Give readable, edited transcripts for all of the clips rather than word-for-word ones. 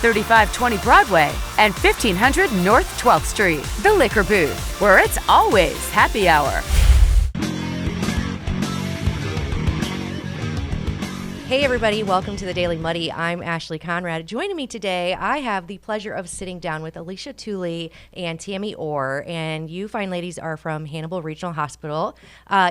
3520 Broadway and 1500 North 12th Street. The Liquor Booth, where it's always happy hour. Hey everybody, welcome to the Daily Muddy. I'm Ashley Conrad. Joining me today, I have the pleasure of sitting down with Alicia Tooley and Tammy Orr, and you fine ladies are from Hannibal Regional Hospital,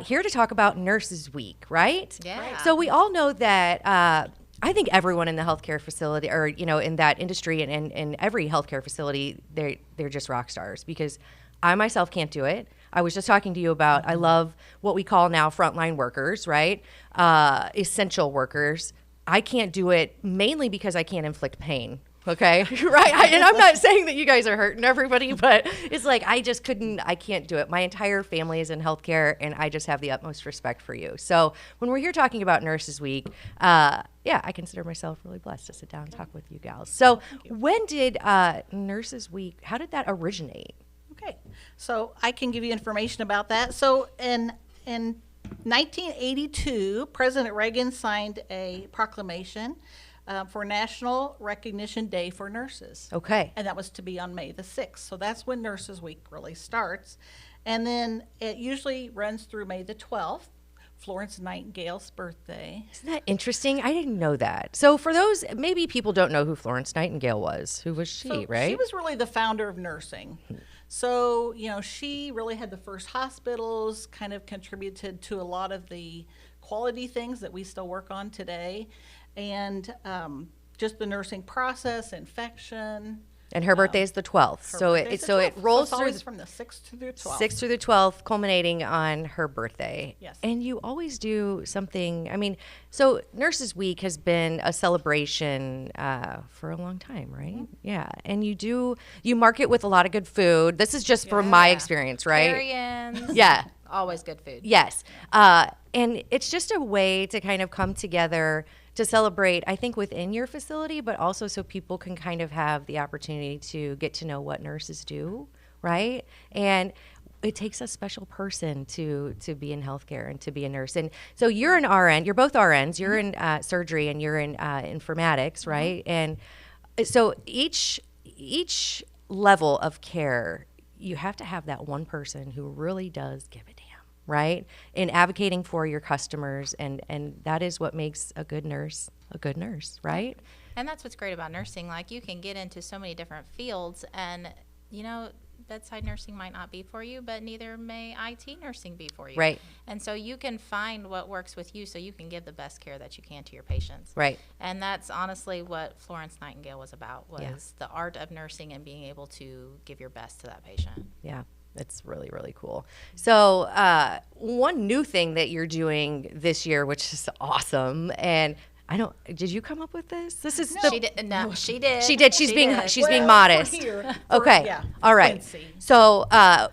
here to talk about Nurses Week, right? Yeah. So we all know that I think everyone in the healthcare facility, or in that industry and in every healthcare facility, they're just rock stars, because I myself can't do it. I was just talking to you about, I love what we call now frontline workers, right? Essential workers. I can't do it mainly because I can't inflict pain. Okay, right? And I'm not saying that you guys are hurting everybody, but it's like I can't do it. My entire family is in healthcare, and I just have the utmost respect for you. So when we're here talking about Nurses Week, I consider myself really blessed to sit down and talk with you gals. So when did Nurses Week, how did that originate? Okay, so I can give you information about that. So in 1982, President Reagan signed a proclamation for National Recognition Day for Nurses. Okay. And that was to be on May the 6th. So that's when Nurses Week really starts. And then it usually runs through May the 12th, Florence Nightingale's birthday. Isn't that interesting? I didn't know that. So for those, maybe people don't know who Florence Nightingale was. Who was she, right? She was really the founder of nursing. So, she really had the first hospitals, kind of contributed to a lot of the quality things that we still work on today, and just the nursing process, infection. And her birthday is the 12th. So it rolls through from the 6th to the 12th. 6th through the 12th, culminating on her birthday. Yes. And you always do something, so Nurses Week has been a celebration for a long time, right? Mm-hmm. Yeah. And you mark it with a lot of good food. This is just from my experience, right? Clarions. Yeah. Always good food. Yes. And it's just a way to kind of come together to celebrate, I think, within your facility, but also so people can kind of have the opportunity to get to know what nurses do, right? And it takes a special person to be in healthcare and to be a nurse. And so you're an RN, you're both RNs, you're in surgery and you're in informatics, right? And so each level of care, you have to have that one person who really does give a damn, right? In advocating for your customers, and that is what makes a good nurse, right? And that's what's great about nursing. Like, you can get into so many different fields, and bedside nursing might not be for you, but neither may IT nursing be for you. Right. And so you can find what works with you so you can give the best care that you can to your patients. Right. And that's honestly what Florence Nightingale was about, was the art of nursing and being able to give your best to that patient. Yeah. It's really, really cool. So one new thing that you're doing this year, which is awesome, and did you come up with this? This is She did. No, she did. She did. She's being modest. Okay. All right. Quincy. So,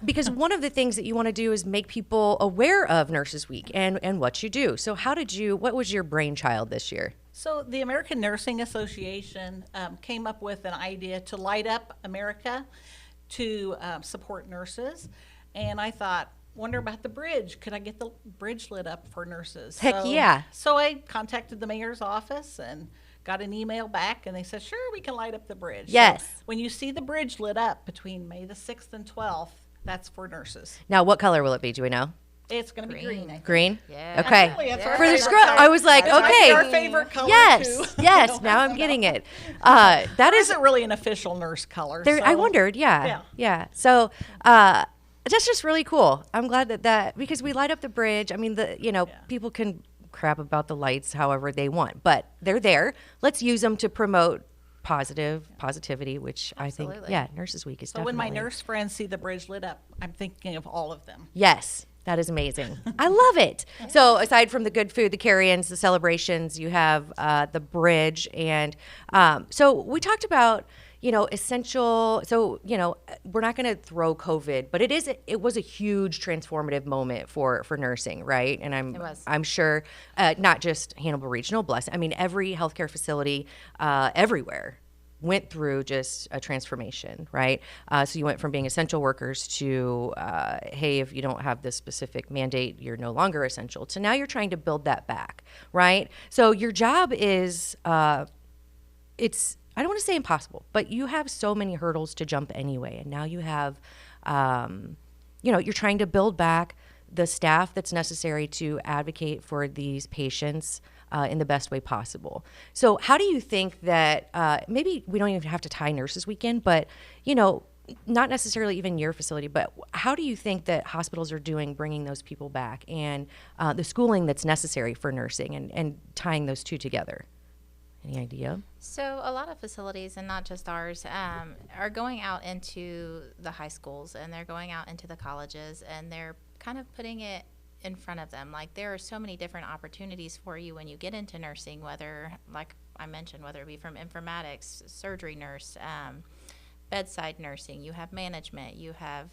because one of the things that you want to do is make people aware of Nurses Week and what you do. So what was your brainchild this year? So the American Nursing Association came up with an idea to light up America to support nurses. And I thought, wonder about the bridge. Could I get the bridge lit up for nurses? Heck yeah. So I contacted the mayor's office and got an email back, and they said, sure, we can light up the bridge. Yes. So when you see the bridge lit up between May the 6th and 12th, that's for nurses. Now, what color will it be? Do we know? It's going to be green. I think. Green? Yeah. Okay. Absolutely, that's our For the favorite scrub, color. I was like, That's okay. our favorite color, Yes. too. Yes. Now I'm getting it. That That is. isn't really an official nurse color. I so- wondered. Yeah. So that's just really cool. I'm glad that because we light up the bridge. I mean, people can crap about the lights however they want, but they're there. Let's use them to promote positivity, which Absolutely. I think, Nurses Week is So definitely. when my nurse friends see the bridge lit up, I'm thinking of all of them. Yes, that is amazing. I love it. So aside from the good food, the carry-ins, the celebrations, you have the bridge, and so we talked about essential. So we're not going to throw COVID, but it was a huge transformative moment for nursing, right? And I'm sure not just Hannibal Regional, bless it. I mean, every healthcare facility everywhere went through just a transformation, right? So you went from being essential workers to, hey, if you don't have this specific mandate, you're no longer essential. So now you're trying to build that back, right? So your job is, I don't want to say impossible, but you have so many hurdles to jump anyway. And now you have, you're trying to build back the staff that's necessary to advocate for these patients in the best way possible. So how do you think that, maybe we don't even have to tie Nurses Weekend, but, not necessarily even your facility, but how do you think that hospitals are doing bringing those people back and the schooling that's necessary for nursing and tying those two together? Any idea? So a lot of facilities, and not just ours, are going out into the high schools, and they're going out into the colleges, and they're kind of putting it in front of them. Like, there are so many different opportunities for you when you get into nursing, whether, like I mentioned, whether it be from informatics, surgery nurse, bedside nursing, you have management, you have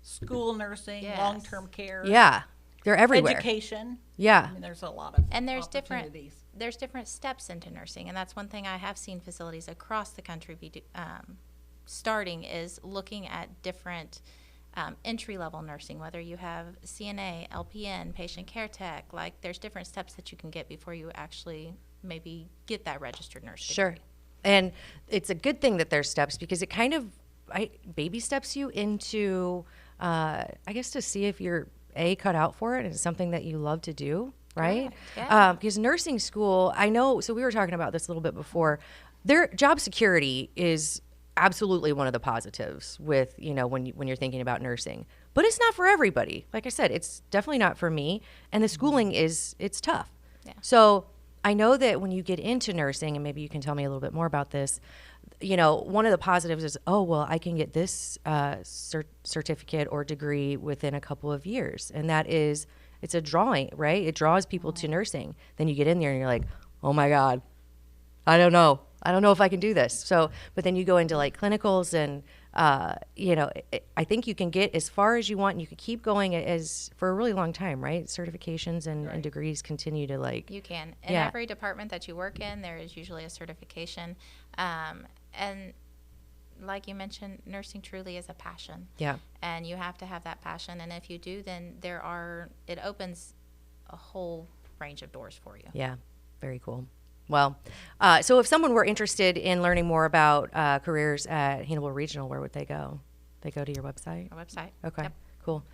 School nursing, Yes. long-term care. Yeah, they're everywhere. Education. Yeah. I mean, there's a lot of and there's different opportunities. there's different steps into nursing, and that's one thing I have seen facilities across the country be starting, is looking at different entry-level nursing, whether you have CNA, LPN, patient care tech. Like, there's different steps that you can get before you actually maybe get that registered nurse degree. Sure. And it's a good thing that there's steps, because it kind of baby steps you into, I guess, to see if you're cut out for it and it's something that you love to do, right? Yeah. Because nursing school, I know, so we were talking about this a little bit before, their job security is absolutely one of the positives with, when you're thinking about nursing. But it's not for everybody. Like I said, it's definitely not for me. And the schooling it's tough. Yeah. So I know that when you get into nursing, and maybe you can tell me a little bit more about this, one of the positives is, I can get this certificate or degree within a couple of years. And that is, it's a drawing, right? It draws people to nursing. Then you get in there and you're like, oh my God, I don't know if I can do this. So, but then you go into like clinicals and, I think you can get as far as you want, and you can keep going as for a really long time, right? Certifications and degrees continue to You can. In every department that you work in, there is usually a certification. And like you mentioned, nursing truly is a passion. Yeah. And you have to have that passion. And if you do, then it opens a whole range of doors for you. Yeah. Very cool. Well, so if someone were interested in learning more about careers at Hannibal Regional, where would they go? They go to your website? Our website. Okay, Yep. cool.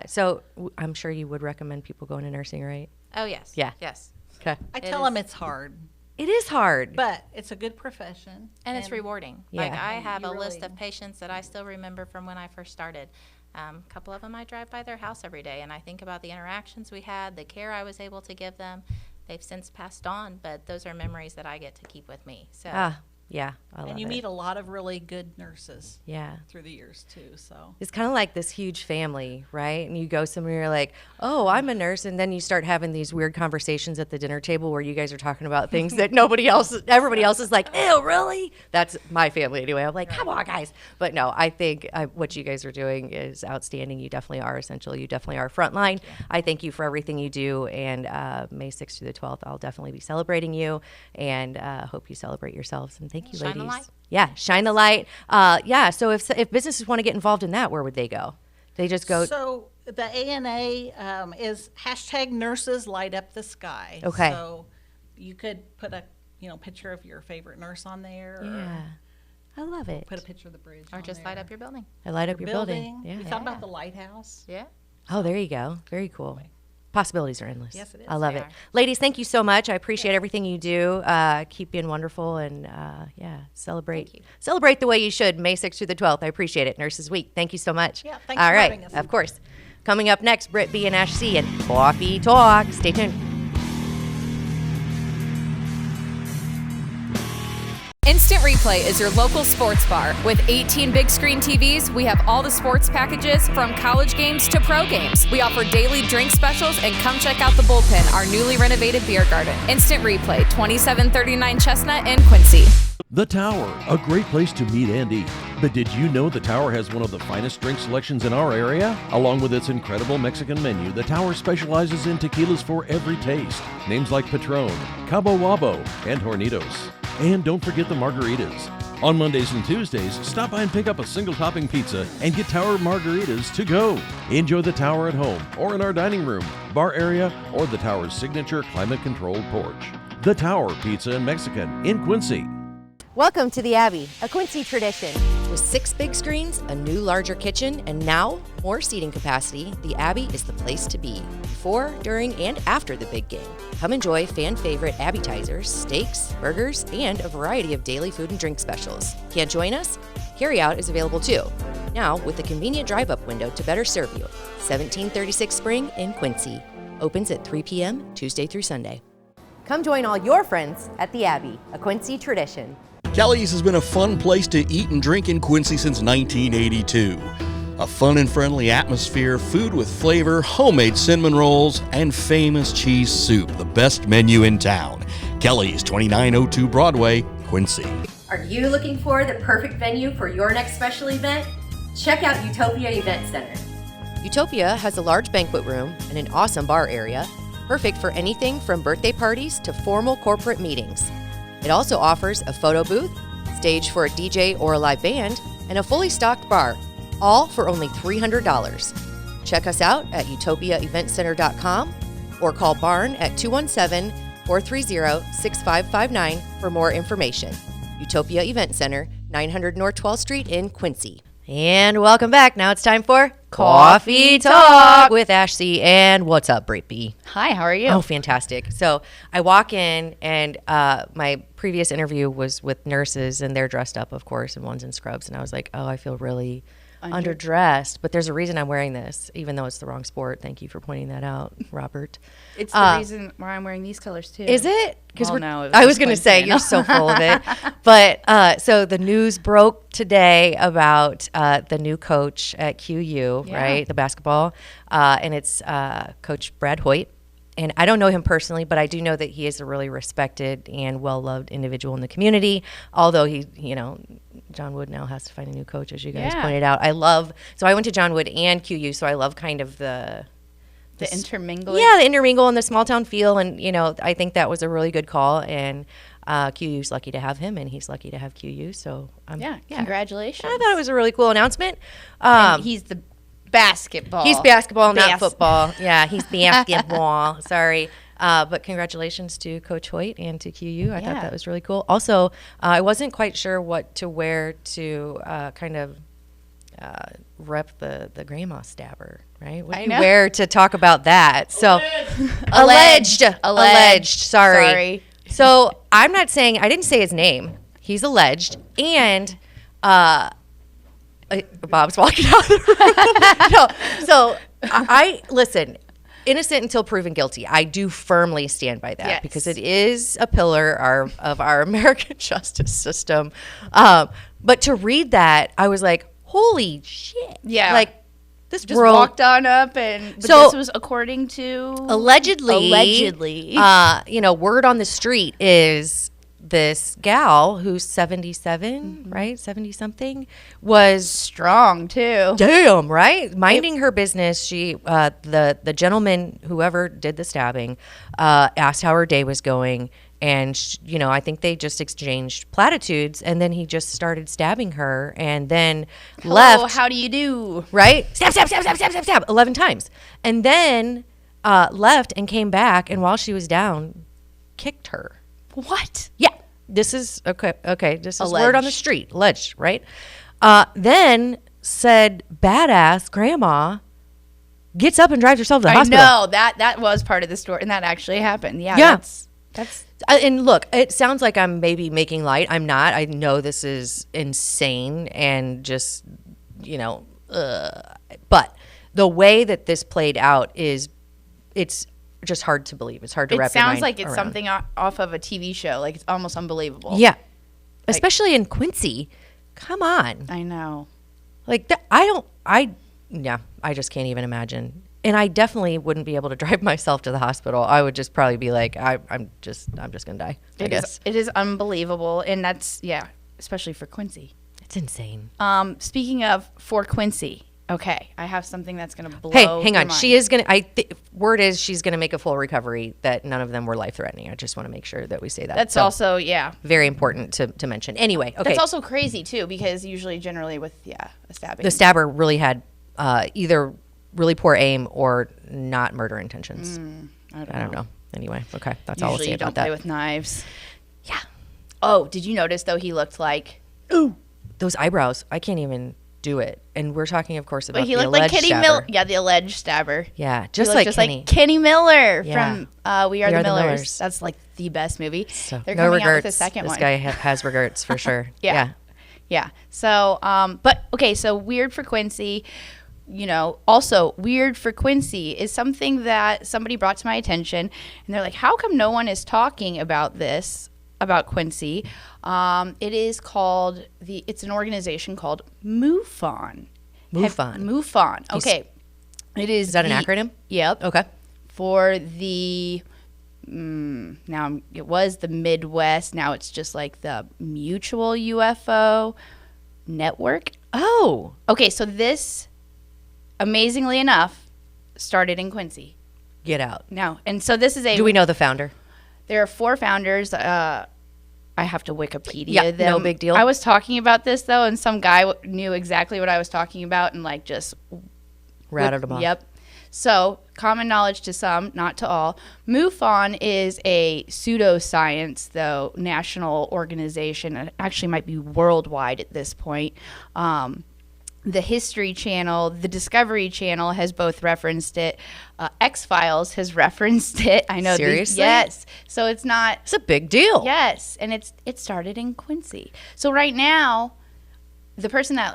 So I'm sure you would recommend people going to nursing, right? Oh, yes. Yeah. Yes. Okay. I tell them it's hard, It is hard. but it's a good profession. And it's rewarding. Yeah. Like, I have You a list really- of patients that I still remember from when I first started. A couple of them I drive by their house every day, and I think about the interactions we had, the care I was able to give them. They've since passed on, but those are memories that I get to keep with me. So Yeah, I love And you it. meet a lot of really good nurses Yeah. through the years too. So It's kind of like this huge family, right? And you go somewhere, you're like, oh, I'm a nurse. And then you start having these weird conversations at the dinner table where you guys are talking about things that everybody else is like, ew, really? That's my family anyway. I'm like, come on, guys. But no, I think what you guys are doing is outstanding. You definitely are essential. You definitely are frontline. I thank you for everything you do. And May 6th through the 12th, I'll definitely be celebrating you, and hope you celebrate yourselves. And thank you, Shine ladies. the light. Yeah, shine the light. So if businesses want to get involved in that, where would they go? They just go. So the ANA is hashtag nurses light up the sky. Okay. So you could put a picture of your favorite nurse on there. Or Yeah, I love it. put a picture of the bridge. or on just there. light up your building. I light up your building. We Yeah. thought about the lighthouse. Yeah. Oh, there you go. Very cool. Possibilities are endless. Yes, it is. I love They it. are. Ladies, thank you so much. I appreciate everything you do. Keep being wonderful, and celebrate. Thank you. Celebrate the way you should. May 6th through the 12th. I appreciate it. Nurses Week. Thank you so much. Yeah, thanks All for right. having us. Of course. Coming up next, Britt B and Ash C and Coffee Talk. Stay tuned. Instant Replay is your local sports bar. With 18 big screen TVs, we have all the sports packages from college games to pro games. We offer daily drink specials, and come check out the Bullpen, our newly renovated beer garden. Instant Replay, 2739 Chestnut in Quincy. The Tower, a great place to meet and eat. But did you know the Tower has one of the finest drink selections in our area? Along with its incredible Mexican menu, the Tower specializes in tequilas for every taste. Names like Patron, Cabo Wabo, and Hornitos. And don't forget the margaritas. On Mondays and Tuesdays, stop by and pick up a single topping pizza and get Tower margaritas to go. Enjoy the Tower at home or in our dining room, bar area, or the Tower's signature climate-controlled porch. The Tower Pizza and Mexican in Quincy. Welcome to the Abbey, a Quincy tradition. With 6 big screens, a new larger kitchen, and now more seating capacity, the Abbey is the place to be before, during, and after the big game. Come enjoy fan favorite appetizers, steaks, burgers, and a variety of daily food and drink specials. Can't join us? Carryout is available too. Now with a convenient drive-up window to better serve you. 1736 Spring in Quincy. Opens at 3 p.m. Tuesday through Sunday. Come join all your friends at the Abbey, a Quincy tradition. Kelly's has been a fun place to eat and drink in Quincy since 1982. A fun and friendly atmosphere, food with flavor, homemade cinnamon rolls, and famous cheese soup, the best menu in town. Kelly's, 2902 Broadway, Quincy. Are you looking for the perfect venue for your next special event? Check out Utopia Event Center. Utopia has a large banquet room and an awesome bar area, perfect for anything from birthday parties to formal corporate meetings. It also offers a photo booth, stage for a DJ or a live band, and a fully stocked bar, all for only $300. Check us out at utopiaeventcenter.com or call Barn at 217-430-6559 for more information. Utopia Event Center, 900 North 12th Street in Quincy. And welcome back. Now it's time for Coffee Talk with Ashley. And what's up, Brittany? Hi, how are you? Oh, fantastic. So I walk in, and my previous interview was with nurses, and they're dressed up, of course, and one's in scrubs. And I was like, oh, I feel really underdressed. But there's a reason I'm wearing this, even though it's the wrong sport. Thank you for pointing that out, Robert. It's the reason why I'm wearing these colors, too. Is it? Because no, I was going to say, you're so full of it. But so the news broke today about the new coach at QU, right? The basketball. And it's Coach Brad Hoyt. And I don't know him personally, but I do know that he is a really respected and well-loved individual in the community. Although John Wood now has to find a new coach, as you guys pointed out. So I went to John Wood and QU, so I love kind of the intermingle. Yeah, the intermingle and the small town feel. And, I think that was a really good call. And QU's lucky to have him, and he's lucky to have QU. So, congratulations. I thought it was a really cool announcement. And he's the basketball. He's basketball, not football. Yeah, he's basketball. Sorry. But congratulations to Coach Hoyt and to QU. I thought that was really cool. Also, I wasn't quite sure what to wear to kind of rep the grandma stabber, right? What do you wear to talk about that? So, alleged. Sorry. So, I'm not saying, I didn't say his name. He's alleged. And, Bob's walking out of the room. No, so I listen, innocent until proven guilty. I do firmly stand by that because it is a pillar of our American justice system. But to read that, I was like, holy shit. Yeah. Like, this just world walked on up, and so this was according to allegedly. Word on the street is this gal who's 77, right? 70 something, was strong too. Damn, right? Minding her business. She, the gentleman, whoever did the stabbing, asked how her day was going. And, I think they just exchanged platitudes, and then he just started stabbing her, and then left. How do you do? Right? Stab, 11 times. And then left and came back, and while she was down, kicked her. What? Yeah. This is, okay. This is Alleged. word on the street. Alleged, right? Then said, badass grandma gets up and drives herself to the hospital. I know. That was part of the story, and that actually happened. Yeah. That's and look, it sounds like I'm maybe making light. I'm not. I know this is insane and just, but the way that this played out it's just hard to believe. It's hard to wrap your mind around. It sounds like it's something off of a TV show. Like, it's almost unbelievable. Yeah. Especially in Quincy. Come on. I know. Like, I just can't even imagine. And I definitely wouldn't be able to drive myself to the hospital. I would just probably be like, I'm just gonna die. I guess it is unbelievable, and that's especially for Quincy. It's insane. Speaking of for Quincy, okay, I have something that's gonna blow. Hey, hang on. Mind. She is gonna. Word is she's gonna make a full recovery. That none of them were life threatening. I just want to make sure that we say that. That's also very important to mention. Anyway, okay. That's also crazy too, because generally with a stabbing, the stabber really had either really poor aim or not murder intentions. I don't know. Anyway, okay, that's all I'll Usually say you about don't that. play with knives. Yeah. Oh, did you notice though he looked like? Those eyebrows, I can't even do it. And we're talking, of course, about But he the looked like alleged Kenny stabber. Miller. Yeah, the alleged stabber. Yeah, He just looked like just Kenny. like Kenny Miller Yeah. from We Are the Millers. Millers. That's like the best movie. So, They're no coming regrets. out with a second this one. guy has regrets for sure. Yeah. Yeah. So, but okay, so Weird for Quincy, also Weird for Quincy is something that somebody brought to my attention, and they're like, how come no one is talking about this, about Quincy? It is called, it's an organization called MUFON. MUFON. MUFON. Okay. Is that an acronym? Yep. Okay. For the, now it was the Midwest. Now it's just like the Mutual UFO Network. Oh. Okay, so this, amazingly enough, started in Quincy. Get out. Now, and so this is Do we know the founder? There are 4 founders. I have to Wikipedia Yeah, them. no big deal. I was talking about this though, and some guy knew exactly what I was talking about, and like just Rattled them off. Yep. So, common knowledge to some, not to all. MUFON is a pseudoscience, though, national organization. It actually might be worldwide at this point. The History Channel, the Discovery Channel has both referenced it. X-Files has referenced it. I know. Seriously? Yes. So it's not. It's a big deal. Yes, and it started in Quincy. So right now, the person that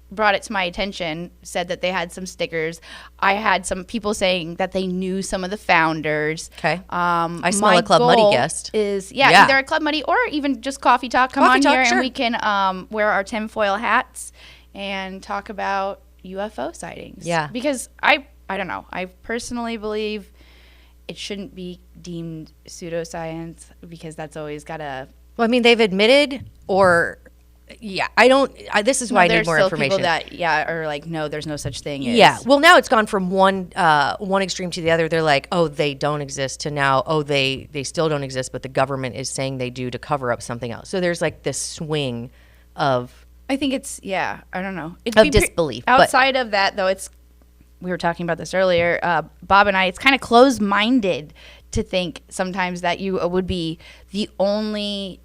brought it to my attention said that they had some stickers. I had some people saying that they knew some of the founders. Okay. I smell a Club Muddy guest. Is Yeah. either a Club Muddy or even just Coffee Talk. Come Coffee on Talk, here sure. and we can wear our tinfoil hats and talk about UFO sightings. Yeah. Because I don't know. I personally believe it shouldn't be deemed pseudoscience because that's always got a. Well, I mean, they've admitted this is why I need more information. People that are like, no, there's no such thing as. Yeah. Well, now it's gone from one extreme to the other. They're like, oh, they don't exist, to now, oh, they still don't exist, but the government is saying they do to cover up something else. So there's like this swing of. I think it's, I don't know. Of disbelief. Outside of that, though, we were talking about this earlier, Bob and I, it's kind of closed-minded to think sometimes that you would be the only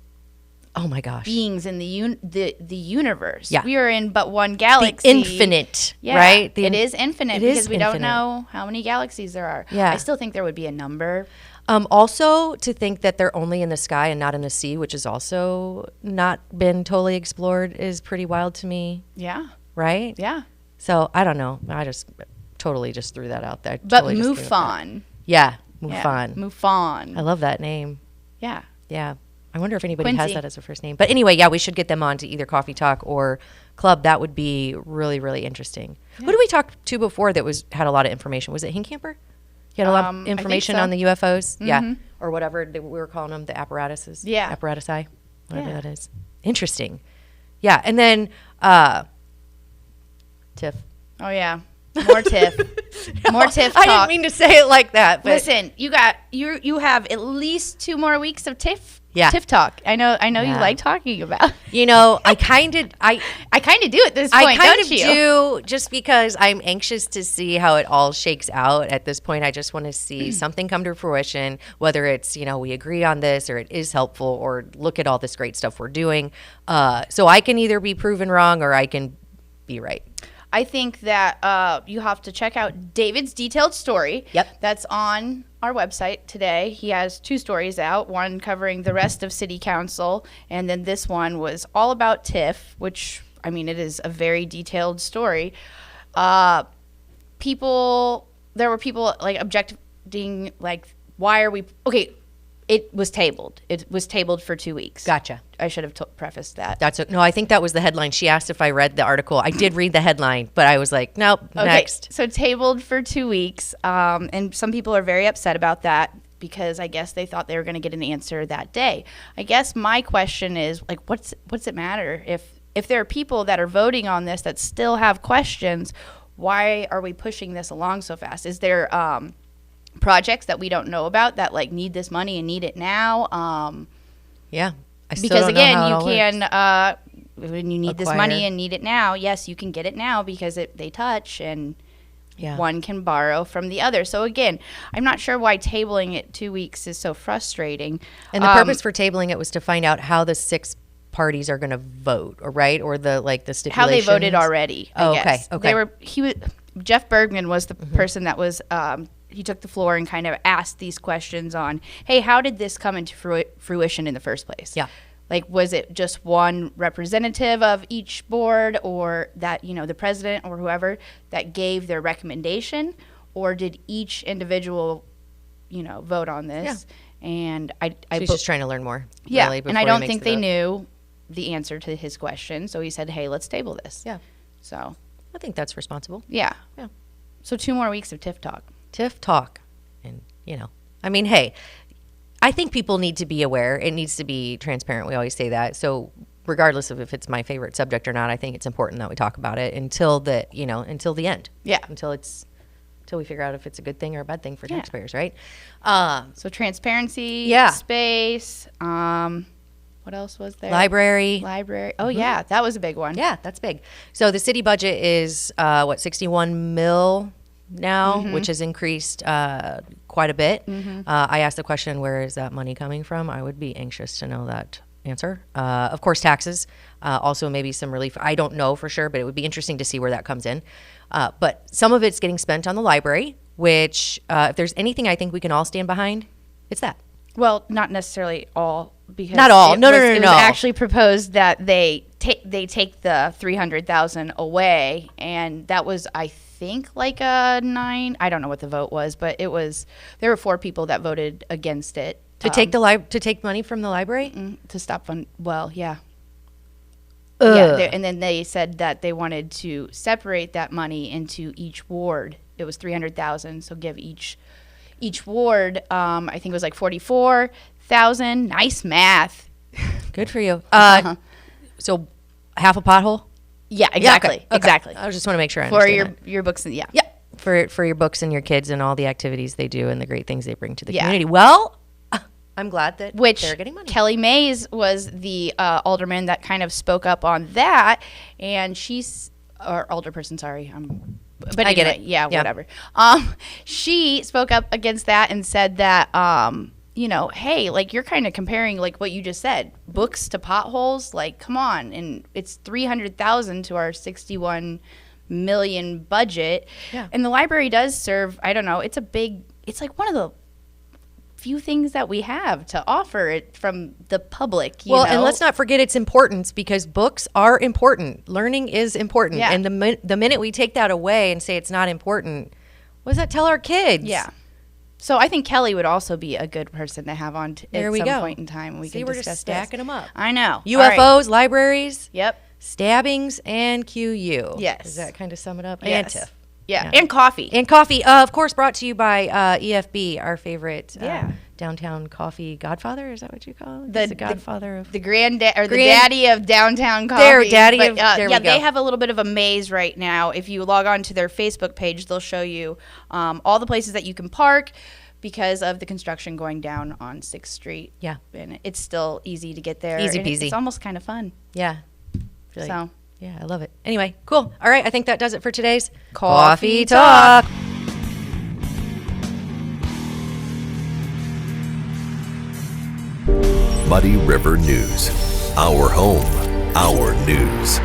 oh my gosh, beings in the universe. Yeah. We are in but one galaxy. The infinite, right? It is infinite because we don't know how many galaxies there are. Yeah. I still think there would be a number. Also, to think that they're only in the sky and not in the sea, which has also not been totally explored, is pretty wild to me. Yeah. Right? Yeah. So, I don't know. I just totally just threw that out there. But Totally just threw it out there. MUFON. Yeah, MUFON. MUFON. I love that name. Yeah. Yeah. I wonder if anybody Quincy. has that as a first name. But anyway, we should get them on to either Coffee Talk or Club. That would be really, really interesting. Yeah. Who did we talk to before that had a lot of information? Was it Hinkamper? He had a lot of information on the UFOs? Mm-hmm. Yeah. Or whatever we were calling them, the apparatuses. Yeah. Apparatusi, whatever that is. Interesting. Yeah. And then Tiff. Oh, yeah. More Tiff. More Tiff talk. I didn't mean to say it like that. But listen, you have at least 2 more weeks of Tiff. Yeah. Tiff talk. I know you like talking about. I kind of do at this point. Don't you? Do just because I'm anxious to see how it all shakes out at this point. I just want to see something come to fruition, whether it's, we agree on this or it is helpful or look at all this great stuff we're doing. So I can either be proven wrong or I can be right. I think that you have to check out David's detailed story. Yep. That's on our website today. He has 2 stories out, one covering the rest of City Council, and then this one was all about TIFF, which, it is a very detailed story. There were people, objecting, why are we... Okay, it was tabled. It was tabled for 2 weeks. Gotcha. I should have prefaced that. No, I think that was the headline. She asked if I read the article. I did read the headline, but I was like, nope, next. So tabled for 2 weeks, and some people are very upset about that because I guess they thought they were going to get an answer that day. I guess my question is, what's it matter? If there are people that are voting on this that still have questions, why are we pushing this along so fast? Is there projects that we don't know about that need this money and need it now? Yeah. Because again, you can when you need this Acquire. money and need it now, yes, you can get it now because they touch and Yeah. one can borrow from the other. So again, I'm not sure why tabling it 2 weeks is so frustrating. And the purpose for tabling it was to find out how the 6 parties are going to vote, or right, or the stipulations. How they voted already. I guess. Okay. Jeff Bergman was the person that was. He took the floor and kind of asked these questions on, hey, how did this come into fruition in the first place? Yeah. Like, was it just one representative of each board, or that, the president or whoever that gave their recommendation, or did each individual, vote on this? Yeah. And She's just trying to learn more. Yeah, really, and I don't think they knew the answer to his question, so he said, hey, let's table this. Yeah. So I think that's responsible. Yeah. Yeah. So 2 more weeks of TIF talk. TIF talk. And, I mean, hey, I think people need to be aware. It needs to be transparent. We always say that. So regardless of if it's my favorite subject or not, I think it's important that we talk about it until the end. Yeah. Until we figure out if it's a good thing or a bad thing for taxpayers, right? So transparency, Yeah. space, what else was there? Library. Oh, yeah. That was a big one. Yeah, that's big. So the city budget is, 61 mil now, which has increased quite a bit. I asked the question, where is that money coming from? I would be anxious to know that answer. Of course, taxes, also maybe some relief. I don't know for sure, but it would be interesting to see where that comes in. But some of it's getting spent on the library, which if there's anything I think we can all stand behind, it's that. Well, not necessarily all. Because not all. No. It was actually proposed that they take the $300,000 away, and that was, I think, like a 9. I don't know what the vote was, but there were 4 people that voted against it to take money from the library to stop fund. Well, yeah. Ugh. Yeah, and then they said that they wanted to separate that money into each ward. It was $300,000, so give each ward, I think it was like $44,000. Nice math. Good for you. So half a pothole? Yeah, exactly. Yeah, okay. Exactly. I just want to make sure I for understand your books and Yeah. For your books and your kids and all the activities they do and the great things they bring to the Yeah. community. Well, I'm glad that they're getting money. Kelly Mays was the alderman that kind of spoke up on that, and or alderperson, sorry. But anyway, I get it. Yeah, whatever. She spoke up against that and said that, hey, like, you're kind of comparing, like what you just said, books to potholes. Like, come on. And it's $300,000 to our 61 million budget. Yeah. And the library does serve, I don't know, it's like one of the few things that we have to offer it from the public. You know? And let's not forget its importance, because books are important. Learning is important. Yeah. And the minute we take that away and say it's not important, what does that tell our kids? Yeah. So I think Kelly would also be a good person to have on there at we some go. point in time. We See, can we're discuss just stacking them up. I know. UFOs, libraries, Yep. stabbings, and QU. Yes. Does that kind of sum it up? Yes. And TIF. Yeah. And coffee. And coffee, of course, brought to you by EFB, our favorite downtown coffee godfather. Is that what you call it? The godfather of the the daddy of downtown coffee. There we go. They have a little bit of a maze right now. If you log on to their Facebook page, they'll show you all the places that you can park because of the construction going down on 6th Street. Yeah. And it's still easy to get there. Easy and peasy. It's almost kind of fun. Yeah. So. Yeah, I love it. Anyway, cool. All right, I think that does it for today's Coffee Talk. Muddy River News. Our home, our news.